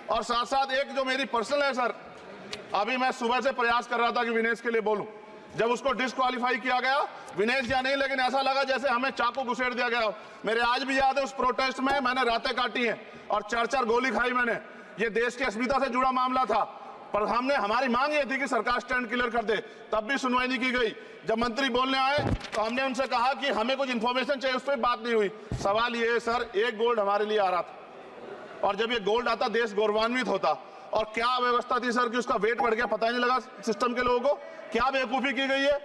और साथ साथ एक जो मेरी पर्सनल है सर, अभी मैं सुबह से प्रयास कर रहा था कि विनेश के लिए बोलूं, जब उसको डिस्क्वालीफाई किया गया, विनेश या नहीं, लेकिन ऐसा लगा जैसे हमें चाकू घुसेड़ दिया गया। मेरे आज भी याद है उस प्रोटेस्ट में मैंने रातें काटी हैं और 4-4 गोली खाई मैंने। ये देश की अस्मिता से जुड़ा मामला था, पर हमारी मांग ये थी कि सरकार स्टैंड क्लियर कर दे, तब भी सुनवाई नहीं की गई। जब मंत्री बोलने आए तो हमने उनसे कहा कि हमें कुछ इंफॉर्मेशन चाहिए, उस पर बात नहीं हुई। सवाल ये है सर, एक गोल्ड हमारे लिए आ रहा था, और जब ये गोल्ड आता देश गौरवान्वित होता। और क्या व्यवस्था थी सर कि उसका वेट बढ़ गया, पता ही नहीं लगा सिस्टम के लोगों को। क्या बेवकूफी की गई है,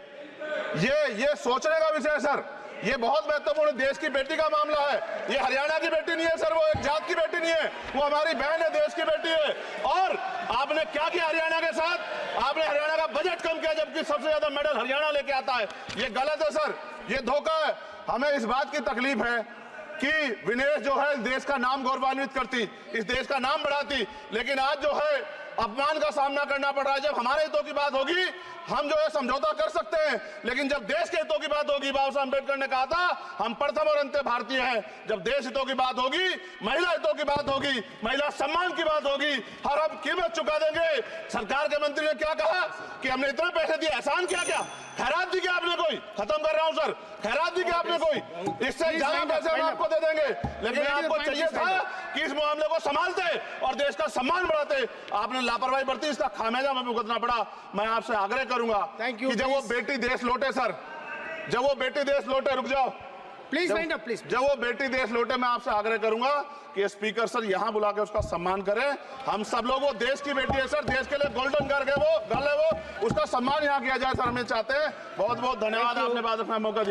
ये सोचने का विषय है सर। ये बहुत महत्वपूर्ण, देश की बेटी का मामला है। ये हरियाणा की बेटी नहीं है सर, वो एक जात की बेटी नहीं है, वो हमारी बहन है, देश की बेटी है। और आपने क्या किया हरियाणा के साथ? आपने हरियाणा का बजट कम किया, जबकि सबसे ज्यादा मेडल हरियाणा लेके आता है। ये गलत है सर, ये धोखा है। हमें इस बात की तकलीफ है कि विनेश जो है देश का नाम गौरवान्वित करती, इस देश का नाम बढ़ाती, लेकिन आज जो है अपमान का सामना करना पड़ रहा है। जब हमारे हितों की बात होगी हम जो है समझौता कर सकते हैं, लेकिन जब देश के हितों की बात होगी, बाबा साहब अम्बेडकर ने कहा था हम प्रथम और अंत्य भारतीय हैं। जब देश हितों की बात होगी, महिला हितों की बात होगी, महिला सम्मान की बात होगी, हर हम कीमत चुका देंगे। सरकार के मंत्री ने क्या कहा कि हमने इतने पैसे दिए, एहसान किया क्या? खैरात दी क्या आपने कोई? खत्म कर रहा हूं सर, खैरात दी क्या आपने कोई? इससे ज्यादा पैसे हम आपको दे देंगे, लेकिन आपको चाहिए था कि इस मामले को संभालते और देश का सम्मान बढ़ाते। आपने लापरवाही बरती, इसका खामियाजा हमें भुगतना पड़ा। मैं आपसे आग्रह करूंगा कि जब वो बेटी देश लौटे सर, जब वो बेटी देश लौटे, रुक जाओ प्लीज वाइंड अप प्लीज। जब वो बेटी देश लौटे, मैं आपसे आग्रह करूंगा कि स्पीकर सर यहां बुला के उसका सम्मान करें। हम सब लोग, वो देश की बेटी है सर, देश के लिए गोल्डन गर्ल है वो, उसका सम्मान यहां किया जाए सर, हमें चाहते हैं। बहुत बहुत धन्यवाद, आपने बात रखने का मौका दिया।